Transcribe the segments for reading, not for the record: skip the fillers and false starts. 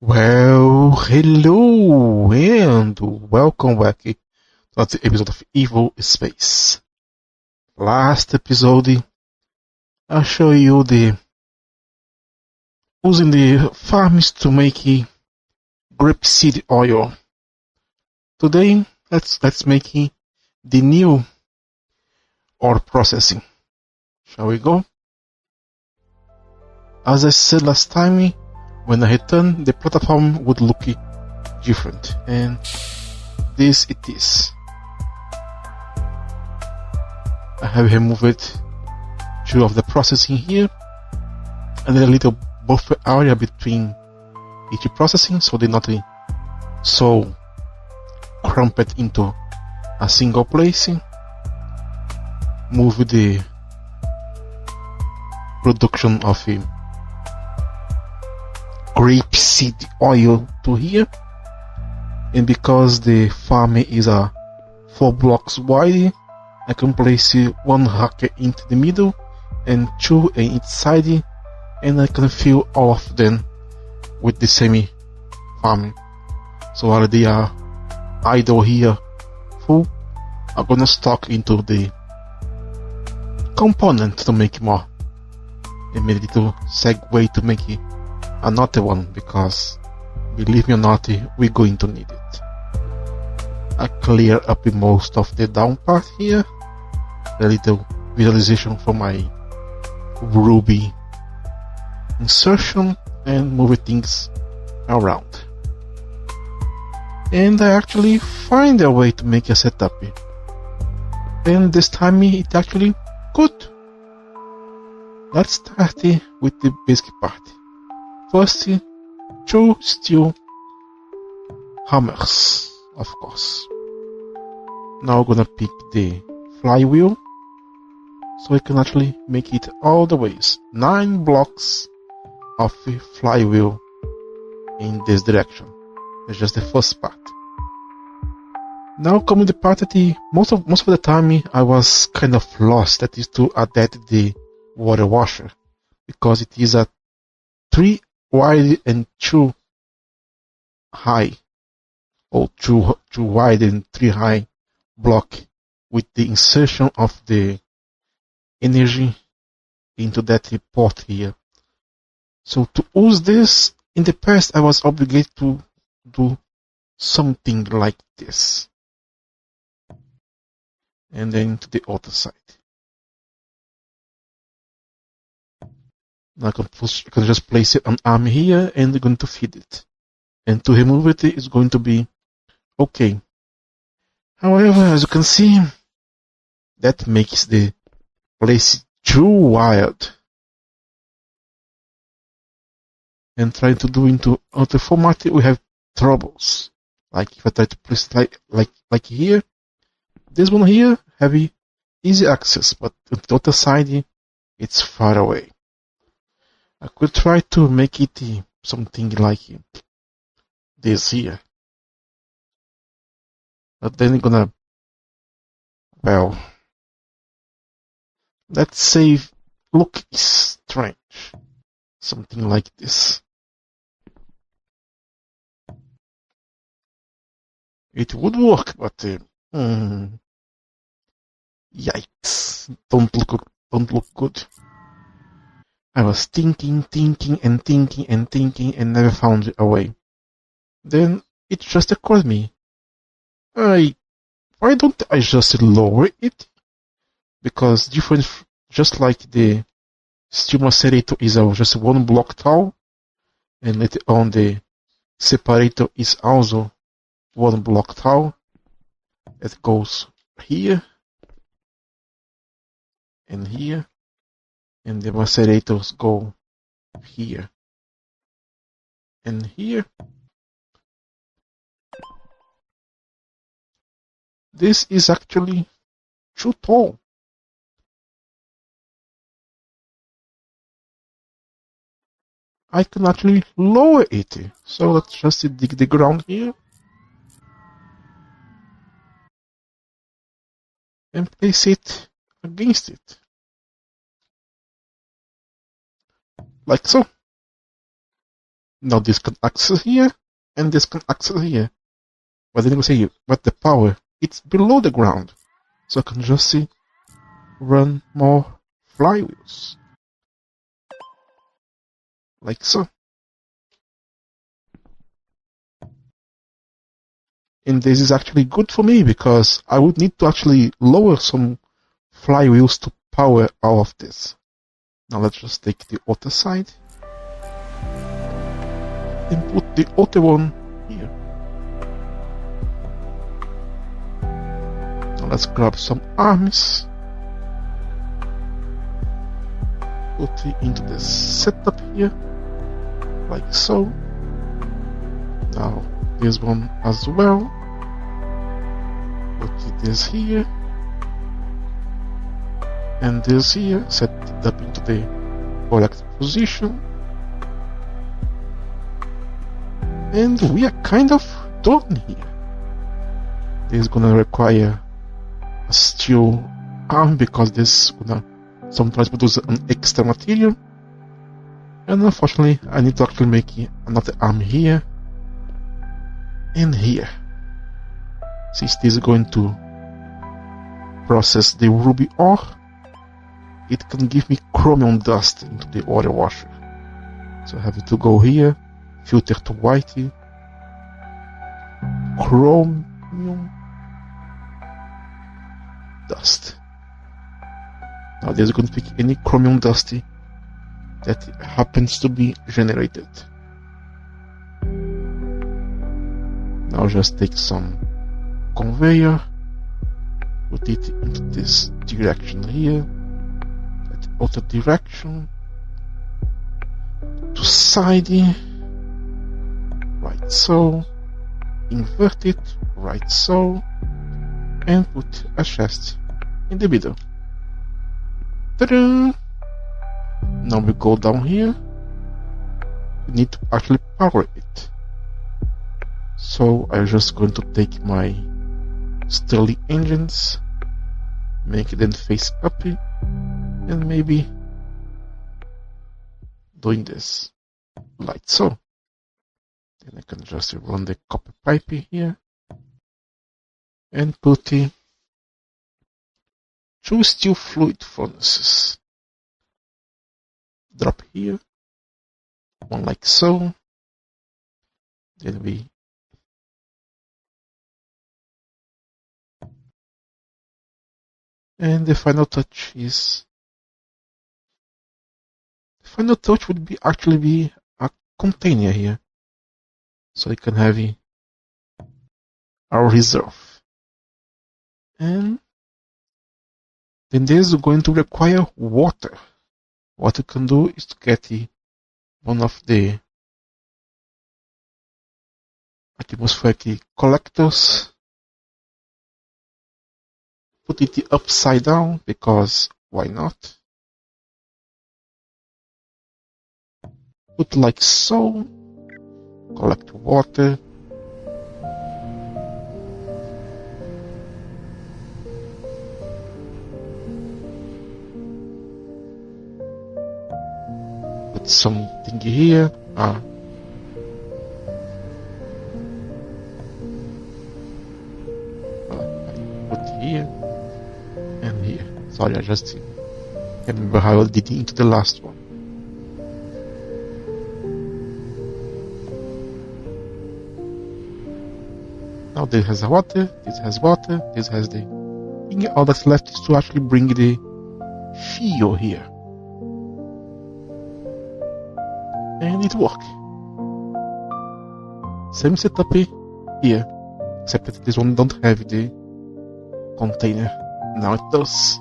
Well, hello and welcome back to another episode of Evospace. Last episode, I show you the using the farms to make grapeseed oil. Today, let's make the new oil processing. Shall we go? As I said last time, when I return, the platform would look different, and this it is. I have removed two of the processing here, and then a little buffer area between each processing, so they're not so cramped into a single place. Move the production of grapeseed oil to here, and because the farm is 4 blocks wide, I can place one rack into the middle and two in each side, and I can fill all of them with the same farm. So while they are idle here full, I'm gonna stock into the component to make more. And made a little segue to make another one, because believe me or not, we're going to need it. I clear up most of the down part here, a little visualization for my Ruby insertion, and move things around. And I actually find a way to make a setup, and this time it actually good. Let's start with the basic part. First, 2 steel hammers, of course. Now I'm gonna pick the flywheel, so I can actually make it all the ways. 9 blocks of flywheel in this direction. That's just the first part. Now coming the part that most of the time I was kind of lost, that is to adapt the water washer, because it is a 3 wide and 2 high, or 2 wide and 3 high block, with the insertion of the energy into that port here. So to use this, in the past I was obligated to do something like this, and then to the other side. Now I can just place it an arm here, and I'm going to feed it, and to remove it is going to be okay. However, as you can see, that makes the place too wild, and trying to do into other format we have troubles. Like if I try to place it like here, this one here have easy access, but on the other side it's far away. I could try to make it something like this here, but then I'm gonna, well, let's say look strange, something like this. It would work, but yikes, don't look good. I was thinking and never found a way. Then it just occurred to me, why don't I just lower it? Because different, just like the steel macerator is just 1 block tall, and later on the separator is also 1 block tall. It goes here and here, and the macerators go here and here. This is actually too tall. I can actually lower it. So let's just dig the ground here and place it against it, like so. Now this can access here, and this can access here. But then you say, but the power, it's below the ground. So I can just see, run more flywheels. Like so. And this is actually good for me because I would need to actually lower some flywheels to power all of this. Now let's just take the other side and put the other one here. Now let's grab some arms, put it into the setup here, like so. Now this one as well, put this here, and this here, set it up into the correct position. And we are kind of done here. This is gonna require a steel arm because this is gonna sometimes produce an extra material. And unfortunately, I need to actually make another arm here and here. Since this is going to process the ruby ore, it can give me chromium dust into the ore washer. So I have to go here, filter to whitey, chromium dust. Now this is going to pick any chromium dusty that happens to be generated. Now just take some conveyor, put it into this direction here, that other direction, to side, right so, invert it, right so, and put a chest in the middle. Ta-da! Now we go down here, we need to actually power it. So I'm just going to take my Sterling engines, make them face up, and maybe doing this like so. Then I can just run the copper pipe here and put 2 steel fluid furnaces. Drop here, one like so. Then we and the final touch would be actually be a container here, so I can have our reserve. And then this is going to require water. What you can do is to get one of the atmospheric collectors, put it upside down because why not? Put like so, collect water. Put something here. Put here and here. Sorry, I just can't remember how I did it into the last one. Now this has water, this has water, this has the thing. All that's left is to actually bring the fuel here. And it works. Same setup here, except that this one don't have the container. Now it does.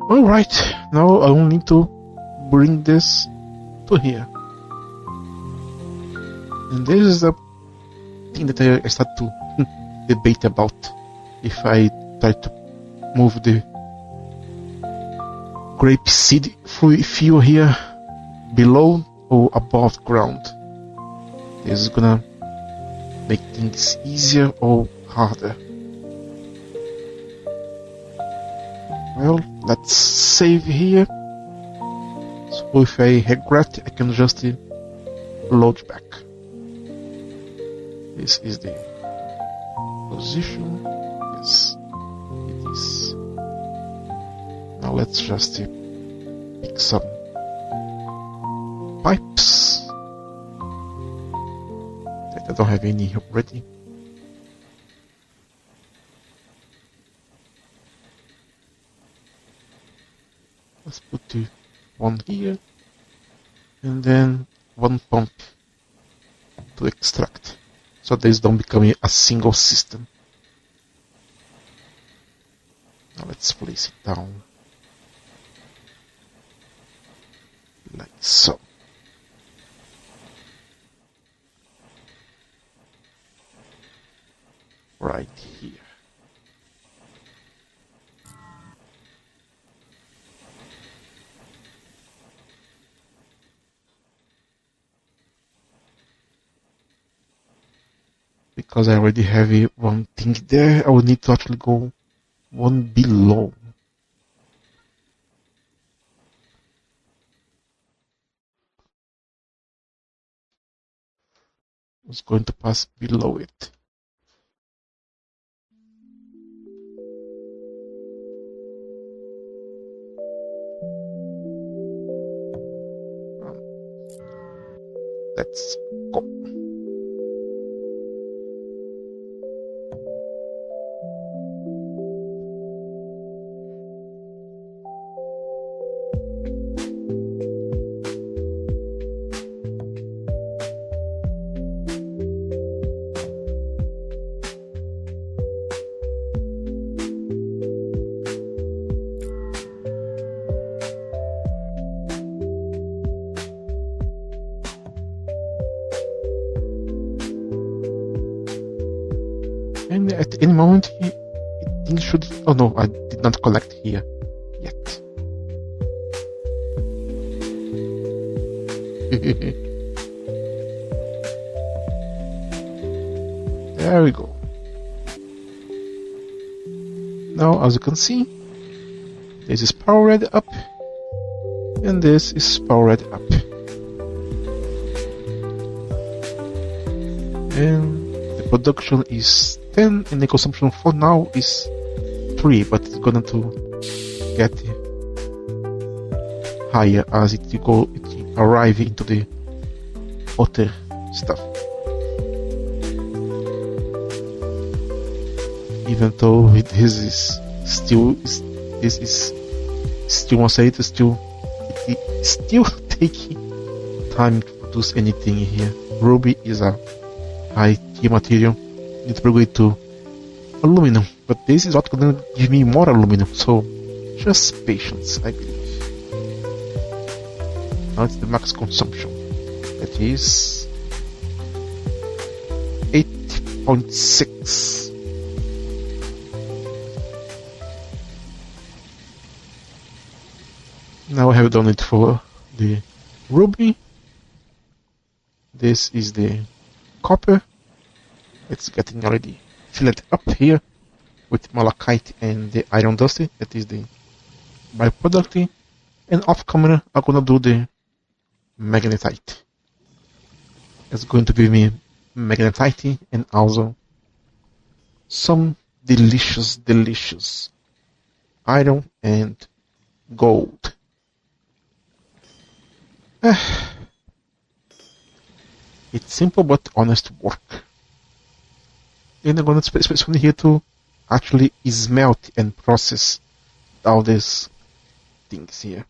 Alright, now I will need to bring this to here. And this is the thing that I start to debate about. If I try to move the grapeseed fuel here below or above ground. This is gonna make things easier or harder. Well, let's save here. So if I regret, I can just load back. This is the position. Yes, it is. Now let's just pick some pipes that I don't have any already. Let's put one here and then one pump to extract, so these don't become a single system. Now let's place it down like so. Right here. Because I already have one thing there, I will need to actually go one below. It's going to pass below it. Let's go. And at any moment, it should. Oh no, I did not collect here yet. There we go. Now, as you can see, this is powered up, and this is powered up. And the production is 10 and the consumption for now is 3, but it's going to get higher as it arrive into the other stuff. Even though this is still taking time to produce anything here. Ruby is a high tier material. It's upgrade to aluminum, but this is not going to give me more aluminum, so just patience, I believe. Now it's the max consumption. That is 8.6. Now I have done it for the ruby. This is the copper. It's getting already filled up here with malachite and the iron dust. That is the byproduct. And off camera, I'm gonna do the magnetite. It's going to give me magnetite and also some delicious iron and gold. It's simple but honest work. And I'm going to spend here to actually smelt and process all these things here.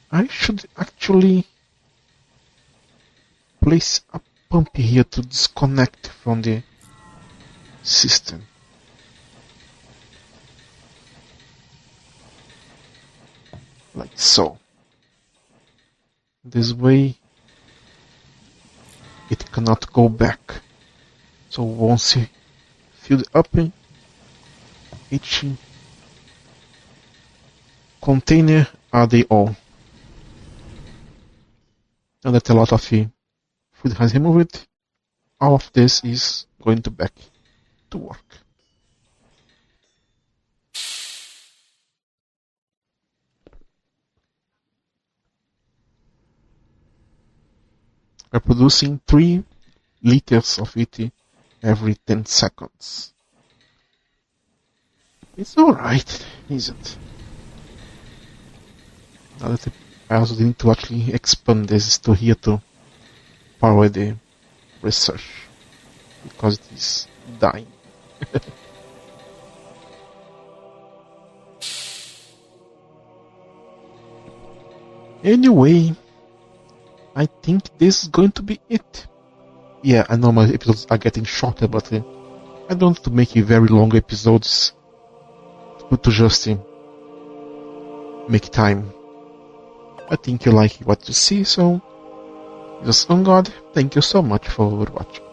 I should actually place a pump here to disconnect from the system. Like so. This way it cannot go back. So once you fill up each container are they all. Now that a lot of food has removed, all of this is going to back to work. We're producing 3 liters of it every 10 seconds. It's alright, isn't it? Now that I also need to actually expand this to here to power the research, because it is dying. Anyway, I think this is going to be it. Yeah, I know my episodes are getting shorter, but I don't want to make very long episodes to just make time. I think you like what you see, so just on God, thank you so much for watching.